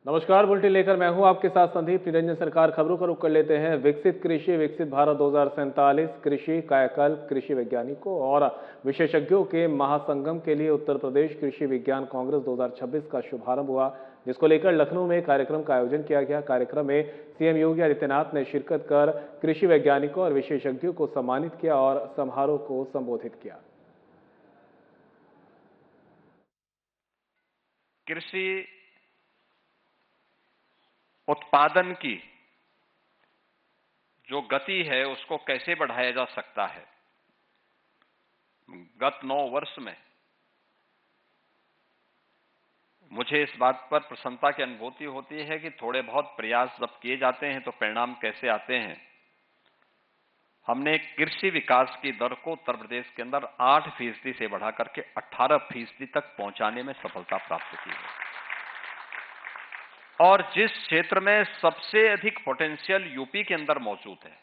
नमस्कार। बुलेटिन लेकर मैं हूं आपके साथ संदीप निरंजन। सरकार खबरों का रुख कर लेते हैं। विकसित कृषि विकसित भारत 2047 कृषि कायाकल्प कृषि वैज्ञानिकों और विशेषज्ञों के महासंगम के लिए उत्तर प्रदेश कृषि विज्ञान कांग्रेस 2026 का शुभारंभ हुआ, जिसको लेकर लखनऊ में कार्यक्रम का आयोजन किया गया। कार्यक्रम में सीएम योगी आदित्यनाथ ने शिरकत कर कृषि वैज्ञानिकों और विशेषज्ञों को सम्मानित किया और समारोह को संबोधित किया। कृषि उत्पादन की जो गति है उसको कैसे बढ़ाया जा सकता है। गत 9 वर्ष में मुझे इस बात पर प्रसन्नता की अनुभूति होती है कि थोड़े बहुत प्रयास जब किए जाते हैं तो परिणाम कैसे आते हैं। हमने कृषि विकास की दर को उत्तर प्रदेश के अंदर 8% से बढ़ा करके 18% तक पहुंचाने में सफलता प्राप्त की है। और जिस क्षेत्र में सबसे अधिक पोटेंशियल यूपी के अंदर मौजूद है,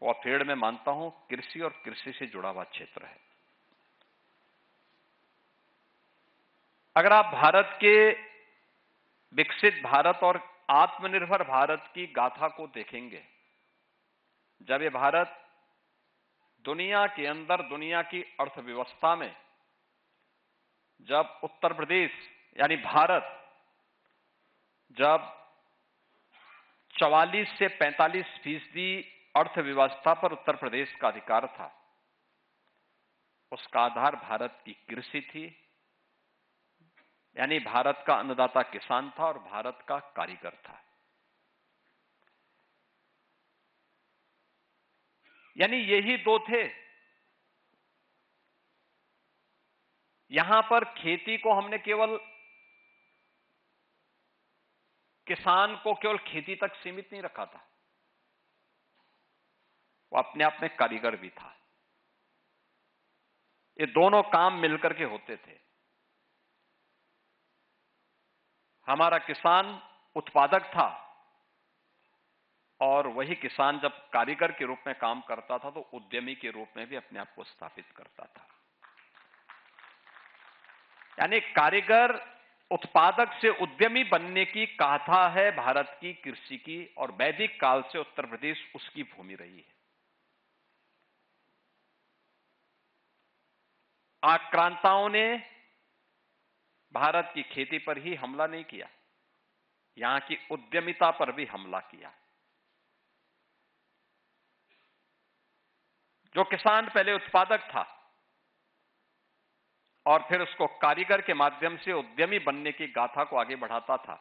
वह फेड़ में मानता हूं कृषि और कृषि से जुड़ा हुआ क्षेत्र है। अगर आप भारत के विकसित भारत और आत्मनिर्भर भारत की गाथा को देखेंगे, जब ये भारत दुनिया के अंदर दुनिया की अर्थव्यवस्था में, जब उत्तर प्रदेश यानी भारत जब 44 से 45% अर्थव्यवस्था पर उत्तर प्रदेश का अधिकार था, उसका आधार भारत की कृषि थी, यानी भारत का अन्नदाता किसान था और भारत का कारीगर था। यानी यही दो थे। यहां पर खेती को हमने केवल किसान को केवल खेती तक सीमित नहीं रखा था, वो अपने आप में कारीगर भी था। ये दोनों काम मिलकर के होते थे। हमारा किसान उत्पादक था और वही किसान जब कारीगर के रूप में काम करता था तो उद्यमी के रूप में भी अपने आप को स्थापित करता था। यानी कारीगर उत्पादक से उद्यमी बनने की गाथा है भारत की कृषि की, और वैदिक काल से उत्तर प्रदेश उसकी भूमि रही है। आक्रांताओं ने भारत की खेती पर ही हमला नहीं किया, यहां की उद्यमिता पर भी हमला किया। जो किसान पहले उत्पादक था और फिर उसको कारीगर के माध्यम से उद्यमी बनने की गाथा को आगे बढ़ाता था,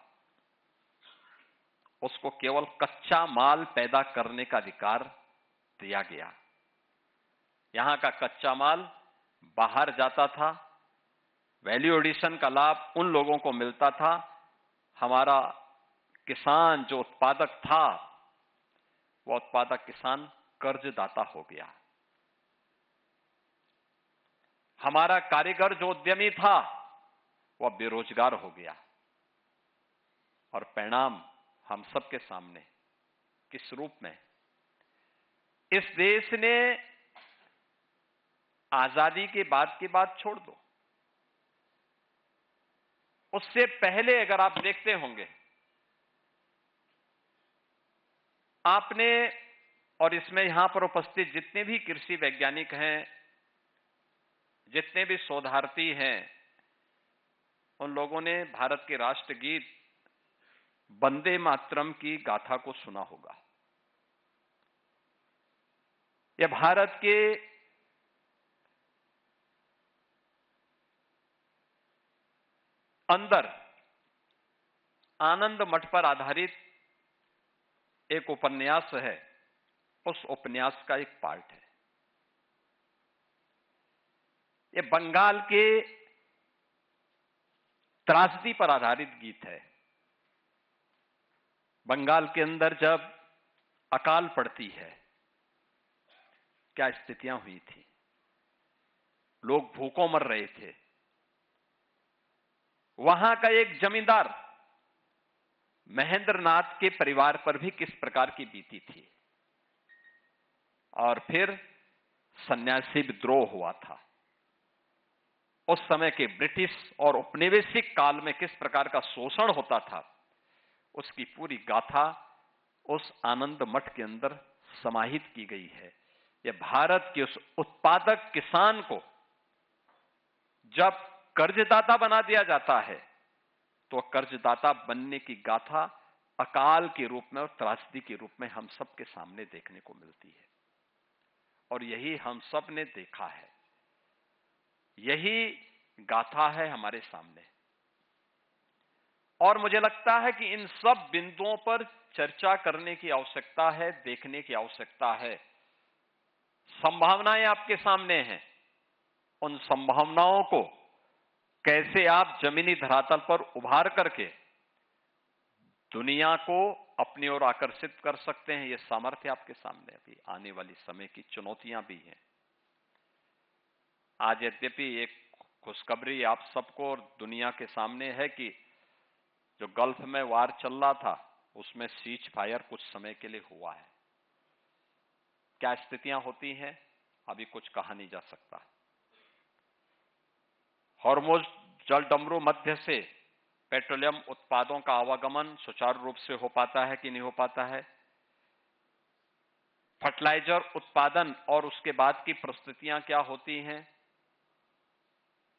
उसको केवल कच्चा माल पैदा करने का अधिकार दिया गया। यहां का कच्चा माल बाहर जाता था, वैल्यू एडिशन का लाभ उन लोगों को मिलता था। हमारा किसान जो उत्पादक था, वह उत्पादक किसान कर्जदाता हो गया। हमारा कारीगर जो उद्यमी था, वह बेरोजगार हो गया। और परिणाम हम सबके सामने किस रूप में। इस देश ने आजादी के बाद की बात छोड़ दो, उससे पहले अगर आप देखते होंगे, आपने और इसमें यहां पर उपस्थित जितने भी कृषि वैज्ञानिक हैं, जितने भी शोधार्थी हैं, उन लोगों ने भारत के राष्ट्रगीत वंदे मातरम की गाथा को सुना होगा। यह भारत के अंदर आनंद मठ पर आधारित एक उपन्यास है, उस उपन्यास का एक पार्ट है। यह बंगाल के त्रासदी पर आधारित गीत है। बंगाल के अंदर जब अकाल पड़ती है, क्या स्थितियां हुई थी, लोग भूखों मर रहे थे। वहां का एक जमींदार महेंद्र नाथ के परिवार पर भी किस प्रकार की बीती थी। और फिर सन्यासी विद्रोह हुआ था। उस समय के ब्रिटिश और औपनिवेशिक काल में किस प्रकार का शोषण होता था, उसकी पूरी गाथा उस आनंद मठ के अंदर समाहित की गई है। यह भारत के उस उत्पादक किसान को जब कर्जदाता बना दिया जाता है, तो कर्जदाता बनने की गाथा अकाल के रूप में और त्रासदी के रूप में हम सब के सामने देखने को मिलती है। और यही हम सब ने देखा है, यही गाथा है हमारे सामने। और मुझे लगता है कि इन सब बिंदुओं पर चर्चा करने की आवश्यकता है, देखने की आवश्यकता है। संभावनाएं आपके सामने हैं, उन संभावनाओं को कैसे आप जमीनी धरातल पर उभार करके दुनिया को अपनी ओर आकर्षित कर सकते हैं, यह सामर्थ्य आपके सामने अभी आने वाली समय की चुनौतियां भी हैं। आज यद्यपि एक खुशखबरी आप सबको और दुनिया के सामने है कि जो गल्फ में वार चल रहा था, उसमें सीज फायर कुछ समय के लिए हुआ है। क्या स्थितियां होती हैं, अभी कुछ कहा नहीं जा सकता। हॉर्मुज़ जलडमरू मध्य से पेट्रोलियम उत्पादों का आवागमन सुचारू रूप से हो पाता है कि नहीं हो पाता है। फर्टिलाइजर उत्पादन और उसके बाद की परिस्थितियां क्या होती हैं,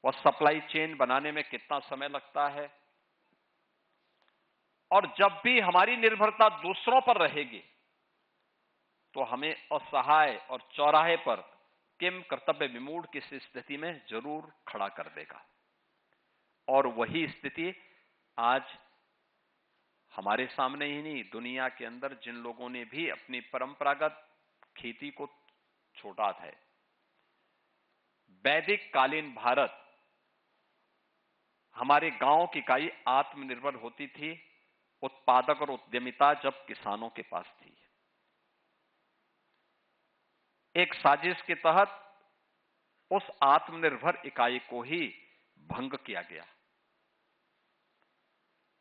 वह सप्लाई चेन बनाने में कितना समय लगता है। और जब भी हमारी निर्भरता दूसरों पर रहेगी, तो हमें असहाय और चौराहे पर किम कर्तव्य विमूढ़ की स्थिति में जरूर खड़ा कर देगा। और वही स्थिति आज हमारे सामने ही नहीं, दुनिया के अंदर जिन लोगों ने भी अपनी परंपरागत खेती को छोड़ा था। वैदिक कालीन भारत, हमारे गांव की इकाई आत्मनिर्भर होती थी, उत्पादक और उद्यमिता जब किसानों के पास थी। एक साजिश के तहत उस आत्मनिर्भर इकाई को ही भंग किया गया।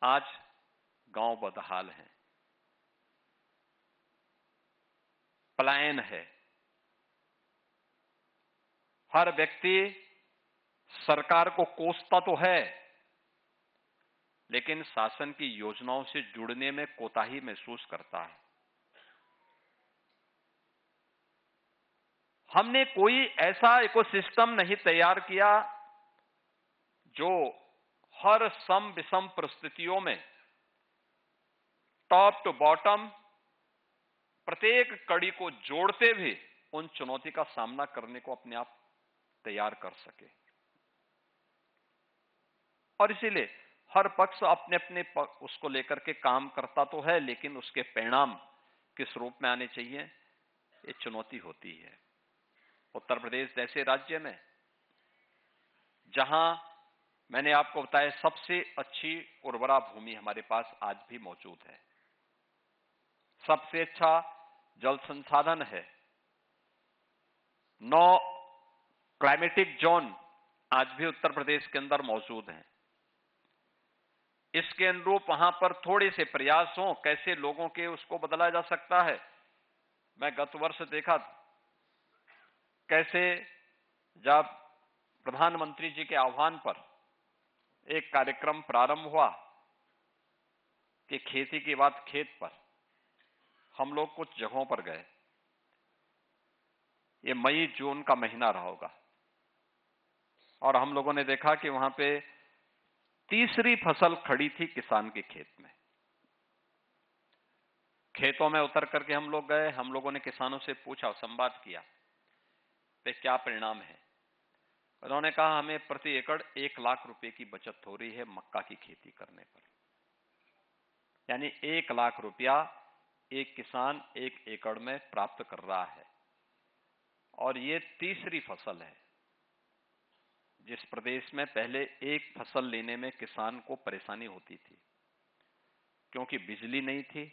आज गांव बदहाल हैं, पलायन है। हर व्यक्ति सरकार को कोसता तो है, लेकिन शासन की योजनाओं से जुड़ने में कोताही महसूस करता है। हमने कोई ऐसा इकोसिस्टम नहीं तैयार किया जो हर सम विषम परिस्थितियों में टॉप टू बॉटम प्रत्येक कड़ी को जोड़ते हुए उन चुनौती का सामना करने को अपने आप तैयार कर सके। और इसीलिए हर पक्ष अपने अपने उसको लेकर के काम करता तो है, लेकिन उसके परिणाम किस रूप में आने चाहिए, ये चुनौती होती है। उत्तर प्रदेश जैसे राज्य में, जहां मैंने आपको बताया सबसे अच्छी उर्वरा भूमि हमारे पास आज भी मौजूद है, सबसे अच्छा जल संसाधन है, 9 क्लाइमेटिक जोन आज भी उत्तर प्रदेश के अंदर मौजूद हैं। इसके अनुरूप वहां पर थोड़े से प्रयास हों, कैसे लोगों के उसको बदला जा सकता है। मैं गत वर्ष देखा कैसे जब प्रधानमंत्री जी के आह्वान पर एक कार्यक्रम प्रारंभ हुआ कि खेती की बात खेत पर, हम लोग कुछ जगहों पर गए। ये मई जून का महीना रहा होगा, और हम लोगों ने देखा कि वहां पे तीसरी फसल खड़ी थी किसान के खेत में। खेतों में उतर करके हम लोग गए, हम लोगों ने किसानों से पूछा, संवाद किया, तो क्या परिणाम है। उन्होंने कहा हमें प्रति एकड़ 1 लाख रुपए की बचत हो रही है मक्का की खेती करने पर। यानी 1 लाख रुपया एक किसान 1 एकड़ में प्राप्त कर रहा है। और ये तीसरी फसल है जिस प्रदेश में पहले एक फसल लेने में किसान को परेशानी होती थी, क्योंकि बिजली नहीं थी,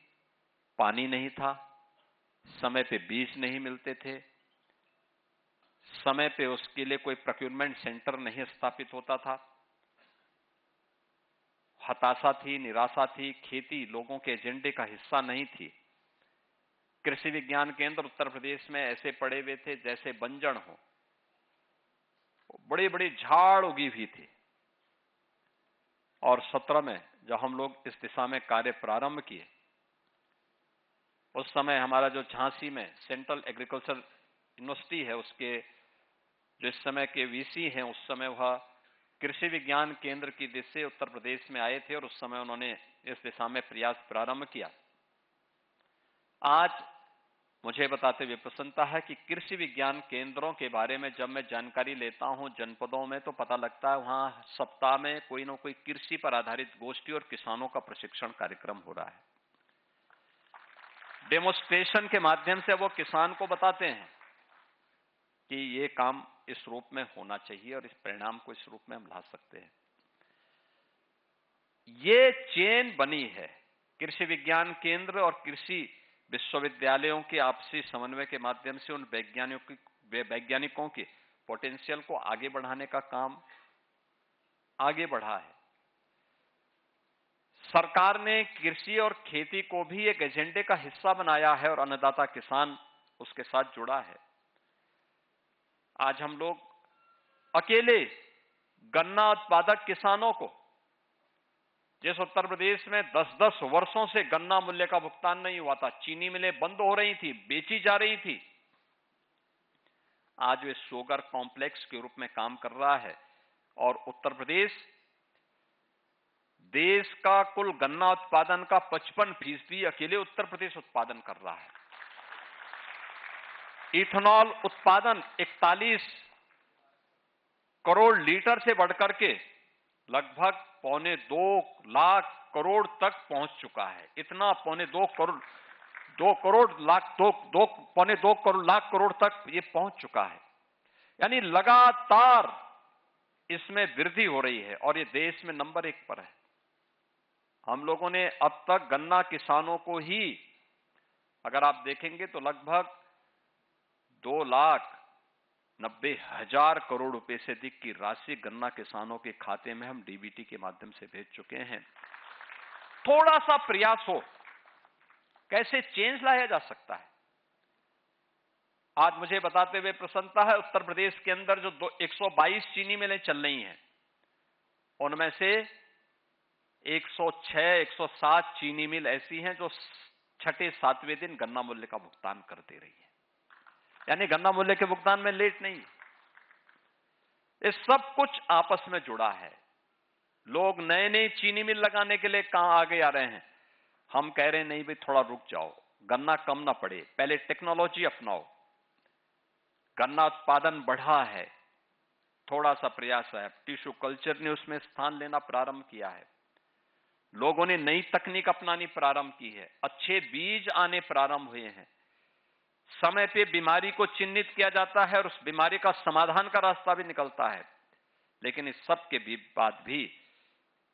पानी नहीं था, समय पे बीज नहीं मिलते थे, समय पे उसके लिए कोई प्रोक्योरमेंट सेंटर नहीं स्थापित होता था। हताशा थी, निराशा थी, खेती लोगों के एजेंडे का हिस्सा नहीं थी। कृषि विज्ञान केंद्र उत्तर प्रदेश में ऐसे पड़े हुए थे जैसे बंजर हो। बड़ी बड़ी झाड़ उगी हुई थी। और 17 में जब हम लोग इस दिशा में कार्य प्रारंभ किए, उस समय हमारा जो झांसी में सेंट्रल एग्रीकल्चर यूनिवर्सिटी है, उसके जो इस समय के वीसी हैं, उस समय वह कृषि विज्ञान केंद्र की दिशा से उत्तर प्रदेश में आए थे और उस समय उन्होंने इस दिशा में प्रयास प्रारंभ किया। आज मुझे बताते हुए प्रसन्नता है कि कृषि विज्ञान केंद्रों के बारे में जब मैं जानकारी लेता हूं जनपदों में, तो पता लगता है वहां सप्ताह में कोई ना कोई कृषि पर आधारित गोष्ठी और किसानों का प्रशिक्षण कार्यक्रम हो रहा है। डेमोन्स्ट्रेशन के माध्यम से वो किसान को बताते हैं कि ये काम इस रूप में होना चाहिए और इस परिणाम को इस रूप में हम ला सकते हैं। ये चेन बनी है कृषि विज्ञान केंद्र और कृषि विश्वविद्यालयों के आपसी समन्वय के माध्यम से उन वैज्ञानिकों के पोटेंशियल को आगे बढ़ाने का काम आगे बढ़ा है। सरकार ने कृषि और खेती को भी एक एजेंडे का हिस्सा बनाया है और अन्नदाता किसान उसके साथ जुड़ा है। आज हम लोग अकेले गन्ना उत्पादक किसानों को, जिस उत्तर प्रदेश में 10-10 वर्षों से गन्ना मूल्य का भुगतान नहीं हुआ था, चीनी मिलें बंद हो रही थी, बेची जा रही थी, आज वे शुगर कॉम्प्लेक्स के रूप में काम कर रहा है और उत्तर प्रदेश देश का कुल गन्ना उत्पादन का 55% अकेले उत्तर प्रदेश उत्पादन कर रहा है। इथेनॉल उत्पादन 41 करोड़ लीटर से बढ़कर के लगभग 2.25 लाख करोड़ तक पहुंच चुका है। इतना 2.25 लाख करोड़ तक ये पहुंच चुका है। यानी लगातार इसमें वृद्धि हो रही है और ये देश में नंबर 1 पर है। हम लोगों ने अब तक गन्ना किसानों को ही, अगर आप देखेंगे तो लगभग 2,90,000 करोड़ रुपए से अधिक की राशि गन्ना किसानों के खाते में हम डीबीटी के माध्यम से भेज चुके हैं। थोड़ा सा प्रयास हो, कैसे चेंज लाया जा सकता है। आज मुझे बताते हुए प्रसन्नता है, उत्तर प्रदेश के अंदर जो 122 चीनी मिलें चल रही हैं, उनमें से 106-107 चीनी मिल ऐसी हैं जो 6-7वें दिन गन्ना मूल्य का भुगतान कर दे रही है। यानी गन्ना मूल्य के भुगतान में लेट नहीं। ये सब कुछ आपस में जुड़ा है। लोग नए नए चीनी मिल लगाने के लिए कहां आगे आ रहे हैं। हम कह रहे हैं नहीं भाई, थोड़ा रुक जाओ, गन्ना कम ना पड़े, पहले टेक्नोलॉजी अपनाओ। गन्ना उत्पादन बढ़ा है, थोड़ा सा प्रयास है, टिश्यू कल्चर ने उसमें स्थान लेना प्रारंभ किया है। लोगों ने नई तकनीक अपनानी प्रारंभ की है, अच्छे बीज आने प्रारंभ हुए हैं, समय पे बीमारी को चिन्हित किया जाता है और उस बीमारी का समाधान का रास्ता भी निकलता है। लेकिन इस सब के बाद भी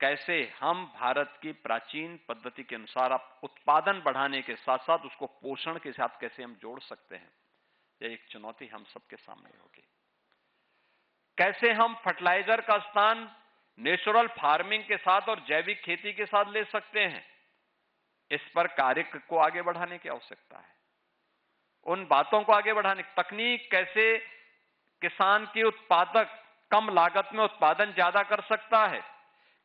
कैसे हम भारत की प्राचीन पद्धति के अनुसार उत्पादन बढ़ाने के साथ साथ उसको पोषण के साथ कैसे हम जोड़ सकते हैं, यह एक चुनौती हम सबके सामने होगी। कैसे हम फर्टिलाइजर का स्थान नेचुरल फार्मिंग के साथ और जैविक खेती के साथ ले सकते हैं, इस पर कार्य को आगे बढ़ाने की आवश्यकता है। उन बातों को आगे बढ़ाने, तकनीक कैसे किसान की उत्पादक कम लागत में उत्पादन ज्यादा कर सकता है,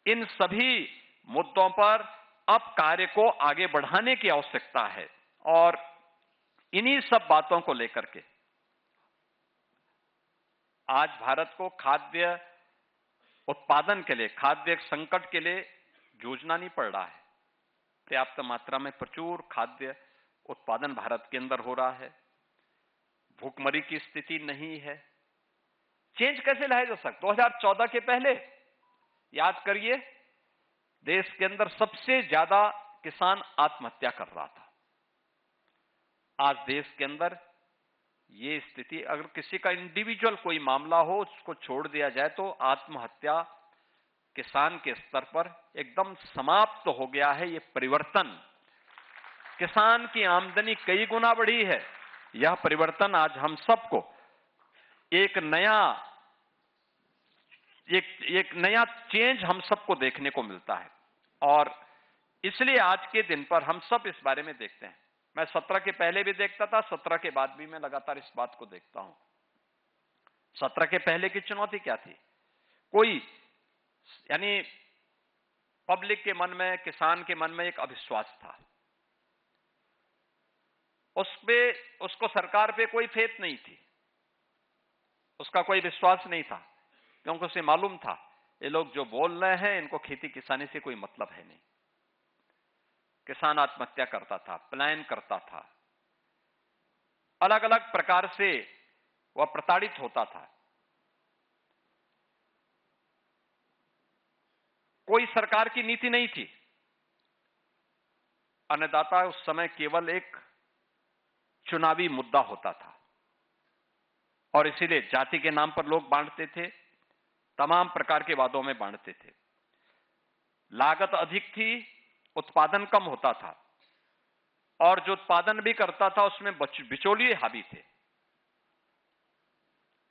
इन सभी मुद्दों पर अब कार्य को आगे बढ़ाने की आवश्यकता है। और इन्हीं सब बातों को लेकर के आज भारत को खाद्य उत्पादन के लिए, खाद्य संकट के लिए जूझना नहीं पड़ रहा है। पर्याप्त मात्रा में प्रचुर खाद्य उत्पादन भारत के अंदर हो रहा है, भूखमरी की स्थिति नहीं है। चेंज कैसे लाया जा सकता? 2014 के पहले याद करिए, देश के अंदर सबसे ज्यादा किसान आत्महत्या कर रहा था। आज देश के अंदर ये स्थिति, अगर किसी का इंडिविजुअल कोई मामला हो उसको छोड़ दिया जाए तो आत्महत्या किसान के स्तर पर एकदम समाप्त हो गया है। ये परिवर्तन, किसान की आमदनी कई गुना बढ़ी है। यह परिवर्तन आज हम सबको एक नया चेंज हम सबको देखने को मिलता है और इसलिए आज के दिन पर हम सब इस बारे में देखते हैं। मैं 17 के पहले भी देखता था, 17 के बाद भी मैं लगातार इस बात को देखता हूं। 17 के पहले की चुनौती क्या थी? कोई यानी पब्लिक के मन में, किसान के मन में एक अविश्वास था। उसको सरकार पे कोई फेथ नहीं थी, उसका कोई विश्वास नहीं था, क्योंकि उसे मालूम था ये लोग जो बोल रहे हैं इनको खेती किसानी से कोई मतलब है नहीं। किसान आत्महत्या करता था, पलायन करता था, अलग अलग प्रकार से वह प्रताड़ित होता था। कोई सरकार की नीति नहीं थी। अन्नदाता उस समय केवल एक चुनावी मुद्दा होता था और इसीलिए जाति के नाम पर लोग बांटते थे, तमाम प्रकार के वादों में बांटते थे। लागत अधिक थी, उत्पादन कम होता था और जो उत्पादन भी करता था उसमें बिचौलिए हावी थे।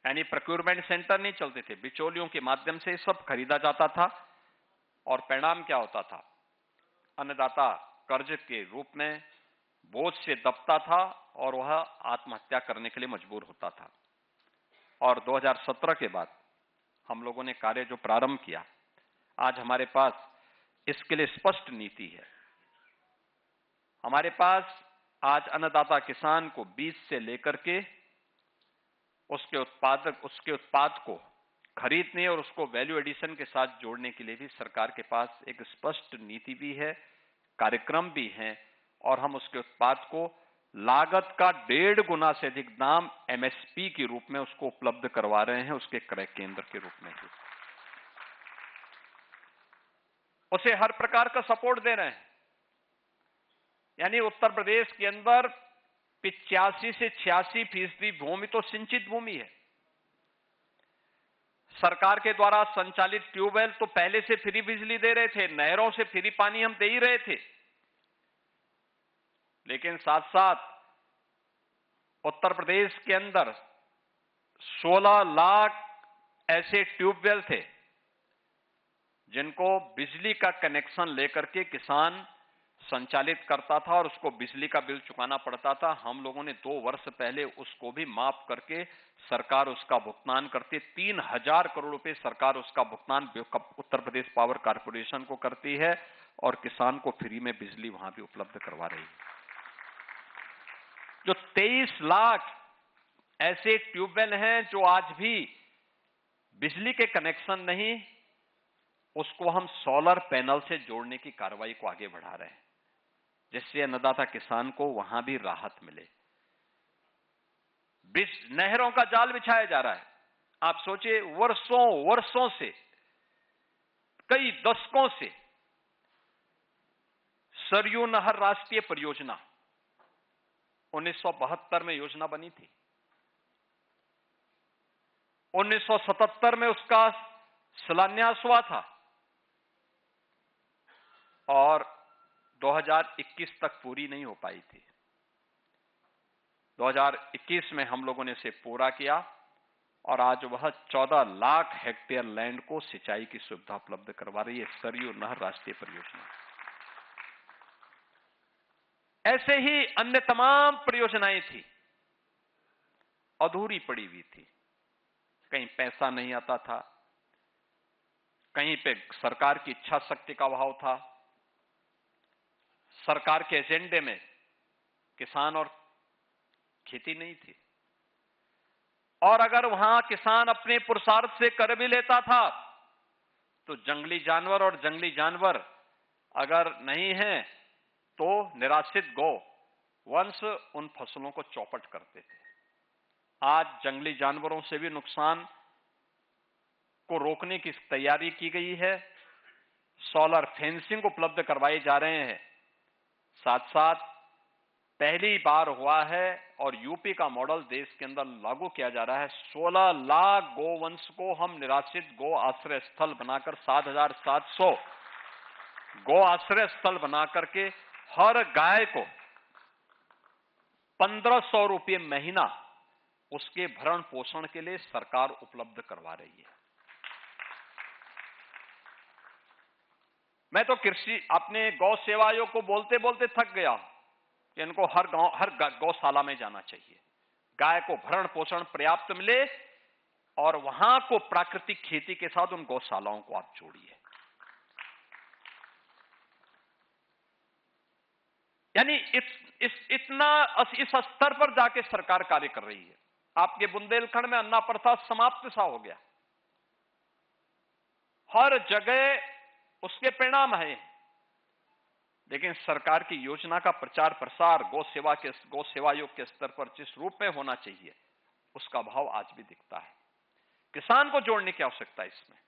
यानी प्रोक्योरमेंट सेंटर नहीं चलते थे, बिचौलियों के माध्यम से सब खरीदा जाता था और परिणाम क्या होता था? अन्नदाता कर्ज के रूप में बोझ से दबता था और वह आत्महत्या करने के लिए मजबूर होता था। और 2017 के बाद हम लोगों ने कार्य जो प्रारंभ किया, आज हमारे पास इसके लिए स्पष्ट नीति है। हमारे पास आज अन्नदाता किसान को बीज से लेकर के उसके उत्पाद को खरीदने और उसको वैल्यू एडिशन के साथ जोड़ने के लिए भी सरकार के पास एक स्पष्ट नीति भी है, कार्यक्रम भी हैं और हम उसके उत्पाद को लागत का 1.5 गुना से अधिक दाम एमएसपी के रूप में उसको उपलब्ध करवा रहे हैं, उसके क्रय केंद्र के रूप में ही उसे हर प्रकार का सपोर्ट दे रहे हैं। यानी उत्तर प्रदेश के अंदर 85 से 86% भूमि तो सिंचित भूमि है। सरकार के द्वारा संचालित ट्यूबवेल तो पहले से फ्री बिजली दे रहे थे, नहरों से फ्री पानी हम दे ही रहे थे, लेकिन साथ साथ उत्तर प्रदेश के अंदर 16 लाख ऐसे ट्यूबवेल थे जिनको बिजली का कनेक्शन लेकर के किसान संचालित करता था और उसको बिजली का बिल चुकाना पड़ता था। हम लोगों ने 2 वर्ष पहले उसको भी माफ करके सरकार उसका भुगतान करती, 3000 करोड़ रुपए सरकार उसका भुगतान उत्तर प्रदेश पावर कॉर्पोरेशन को करती है और किसान को फ्री में बिजली वहां भी उपलब्ध करवा रही है। जो 23 लाख ऐसे ट्यूबवेल हैं जो आज भी बिजली के कनेक्शन नहीं, उसको हम सोलर पैनल से जोड़ने की कार्रवाई को आगे बढ़ा रहे हैं, जिससे अन्नदाता किसान को वहां भी राहत मिले। नहरों का जाल बिछाया जा रहा है। आप सोचिए, वर्षों से, कई दशकों से सरयू नहर राष्ट्रीय परियोजना 1972 में योजना बनी थी, 1977 में उसका शिलान्यास हुआ था और 2021 तक पूरी नहीं हो पाई थी। 2021 में हम लोगों ने इसे पूरा किया और आज वह 14 लाख हेक्टेयर लैंड को सिंचाई की सुविधा उपलब्ध करवा रही है सरयू नहर राष्ट्रीय परियोजना। ऐसे ही अन्य तमाम परियोजनाएं थी, अधूरी पड़ी हुई थी, कहीं पैसा नहीं आता था, कहीं पे सरकार की इच्छा शक्ति का अभाव था, सरकार के एजेंडे में किसान और खेती नहीं थी, और अगर वहां किसान अपने पुरुषार्थ से कर भी लेता था तो जंगली जानवर अगर नहीं है तो निराश्रित गौ वंश उन फसलों को चौपट करते थे। आज जंगली जानवरों से भी नुकसान को रोकने की तैयारी की गई है, सोलर फेंसिंग उपलब्ध करवाए जा रहे हैं। साथ साथ पहली बार हुआ है और यूपी का मॉडल देश के अंदर लागू किया जा रहा है। 16 लाख गोवंश को हम निराश्रित गो आश्रय स्थल बनाकर 7,700 गो आश्रय स्थल बनाकर के हर गाय को 1500 रुपये महीना उसके भरण पोषण के लिए सरकार उपलब्ध करवा रही है। मैं तो कृषि अपने गौ सेवा आयोग को बोलते बोलते थक गया कि इनको हर गौशाला में जाना चाहिए, गाय को भरण पोषण पर्याप्त मिले, और वहां को प्राकृतिक खेती के साथ उन गौशालाओं को आप जोड़िए। यानी इस स्तर पर जाके सरकार कार्य कर रही है। आपके बुंदेलखंड में अन्ना प्रथा समाप्त सा हो गया, हर जगह उसके परिणाम है, लेकिन सरकार की योजना का प्रचार प्रसार गौ सेवा आयोग के स्तर पर जिस रूप में होना चाहिए उसका भाव आज भी दिखता है। किसान को जोड़ने की आवश्यकता है इसमें।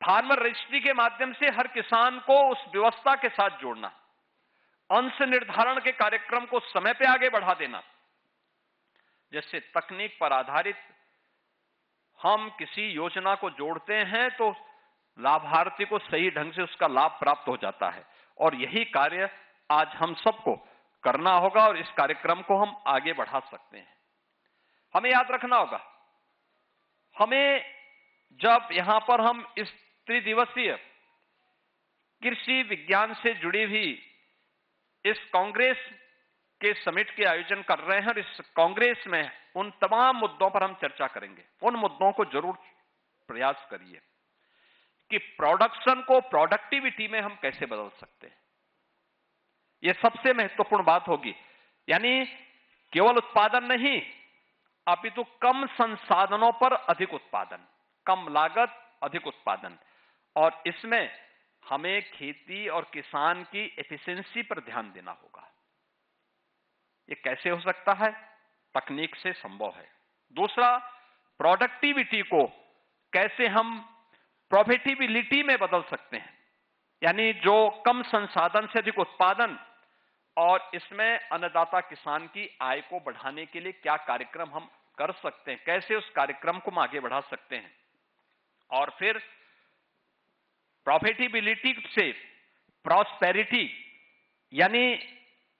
फार्मर रजिस्ट्री के माध्यम से हर किसान को उस व्यवस्था के साथ जोड़ना, अंश निर्धारण के कार्यक्रम को समय पे आगे बढ़ा देना, जैसे तकनीक पर आधारित हम किसी योजना को जोड़ते हैं तो लाभार्थी को सही ढंग से उसका लाभ प्राप्त हो जाता है। और यही कार्य आज हम सबको करना होगा और इस कार्यक्रम को हम आगे बढ़ा सकते हैं। हमें याद रखना होगा, हमें जब यहां पर हम इस त्रिदिवसीय कृषि विज्ञान से जुड़ी हुई इस कांग्रेस के समिट के आयोजन कर रहे हैं और इस कांग्रेस में उन तमाम मुद्दों पर हम चर्चा करेंगे। उन मुद्दों को जरूर प्रयास करिए कि प्रोडक्शन को प्रोडक्टिविटी में हम कैसे बदल सकते हैं। यह सबसे महत्वपूर्ण बात होगी। यानी केवल उत्पादन नहीं, अपितु कम संसाधनों पर अधिक उत्पादन, कम लागत अधिक उत्पादन। और इसमें हमें खेती और किसान की एफिशिएंसी पर ध्यान देना होगा। यह कैसे हो सकता है? तकनीक से संभव है। दूसरा, प्रोडक्टिविटी को कैसे हम प्रॉफिटेबिलिटी में बदल सकते हैं, यानी जो कम संसाधन से अधिक उत्पादन, और इसमें अन्नदाता किसान की आय को बढ़ाने के लिए क्या कार्यक्रम हम कर सकते हैं, कैसे उस कार्यक्रम को हम आगे बढ़ा सकते हैं। और फिर प्रॉफिटेबिलिटी से प्रॉस्पेरिटी, यानी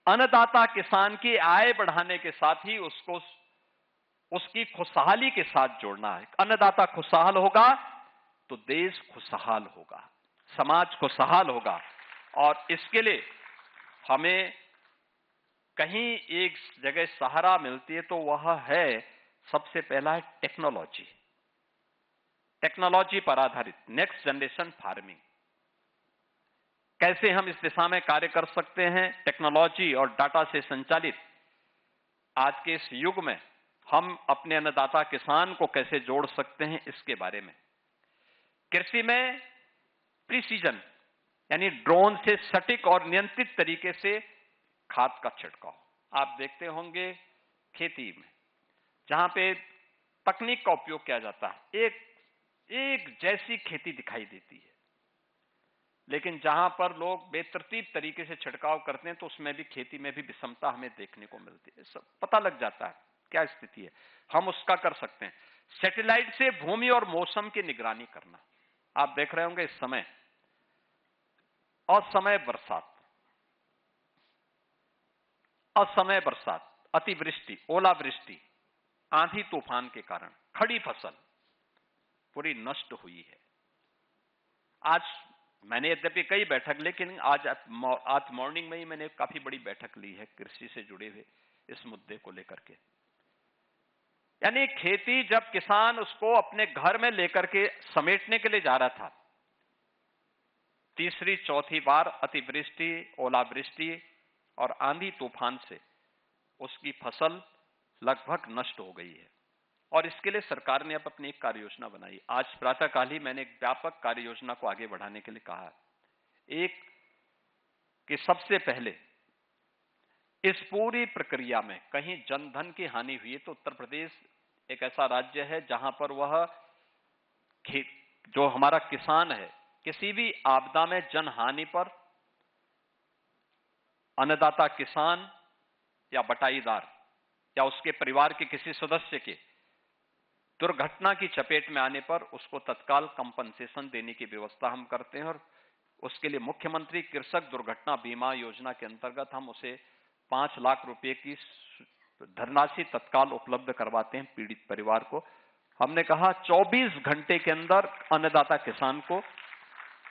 अन्नदाता किसान की आय बढ़ाने के साथ ही उसको उसकी खुशहाली के साथ जोड़ना है। अन्नदाता खुशहाल होगा तो देश खुशहाल होगा, समाज खुशहाल होगा। और इसके लिए हमें कहीं एक जगह सहारा मिलती है तो वह है, सबसे पहला है टेक्नोलॉजी। टेक्नोलॉजी पर आधारित नेक्स्ट जनरेशन फार्मिंग, कैसे हम इस दिशा में कार्य कर सकते हैं। टेक्नोलॉजी और डाटा से संचालित आज के इस युग में हम अपने अन्नदाता किसान को कैसे जोड़ सकते हैं, इसके बारे में। कृषि में प्रिसीजन, यानी ड्रोन से सटीक और नियंत्रित तरीके से खाद का छिड़काव। आप देखते होंगे खेती में जहां पे तकनीक का उपयोग किया जाता है, एक जैसी खेती दिखाई देती है, लेकिन जहां पर लोग बेतरतीब तरीके से छिड़काव करते हैं तो उसमें भी खेती में भी विषमता हमें देखने को मिलती है। सब पता लग जाता है क्या स्थिति है, हम उसका कर सकते हैं। सैटेलाइट से भूमि और मौसम की निगरानी करना। आप देख रहे होंगे इस समय असमय बरसात, अतिवृष्टि, ओलावृष्टि, आंधी तूफान के कारण खड़ी फसल पूरी नष्ट हुई है। आज मैंने यद्यपि कई बैठक, लेकिन आज मॉर्निंग में ही मैंने काफी बड़ी बैठक ली है कृषि से जुड़े हुए इस मुद्दे को लेकर के। यानी खेती जब किसान उसको अपने घर में लेकर के समेटने के लिए जा रहा था, तीसरी चौथी बार अतिवृष्टि, ओलावृष्टि और आंधी तूफान से उसकी फसल लगभग नष्ट हो गई है। और इसके लिए सरकार ने अब अपनी एक कार्य योजना बनाई। आज प्रातःकाल ही मैंने एक व्यापक कार्य योजना को आगे बढ़ाने के लिए कहा। एक कि सबसे पहले इस पूरी प्रक्रिया में कहीं जनधन की हानि हुई है तो उत्तर प्रदेश एक ऐसा राज्य है जहां पर वह जो हमारा किसान है, किसी भी आपदा में जनहानि पर अन्नदाता किसान या बटाईदार या उसके परिवार के किसी सदस्य के दुर्घटना की चपेट में आने पर उसको तत्काल कंपनसेशन देने की व्यवस्था हम करते हैं। और उसके लिए मुख्यमंत्री कृषक दुर्घटना बीमा योजना के अंतर्गत हम उसे 5 लाख रुपए की धनराशि तत्काल उपलब्ध करवाते हैं पीड़ित परिवार को। हमने कहा 24 घंटे के अंदर अन्नदाता किसान को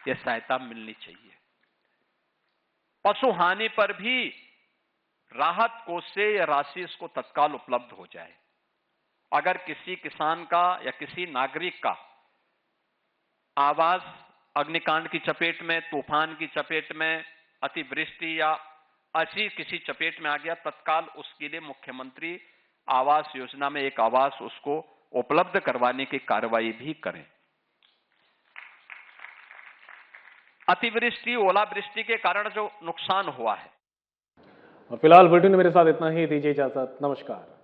यह सहायता मिलनी चाहिए। पशु हानि पर भी राहत कोष से यह राशि इसको तत्काल उपलब्ध हो जाए। अगर किसी किसान का या किसी नागरिक का आवास अग्निकांड की चपेट में, तूफान की चपेट में, अतिवृष्टि या ऐसी किसी चपेट में आ गया, तत्काल उसके लिए मुख्यमंत्री आवास योजना में एक आवास उसको उपलब्ध करवाने की कार्रवाई भी करें। अतिवृष्टि, ओलावृष्टि के कारण जो नुकसान हुआ है। और फिलहाल बुलेटिन में मेरे साथ इतना ही, दीजिए इजाजत, नमस्कार।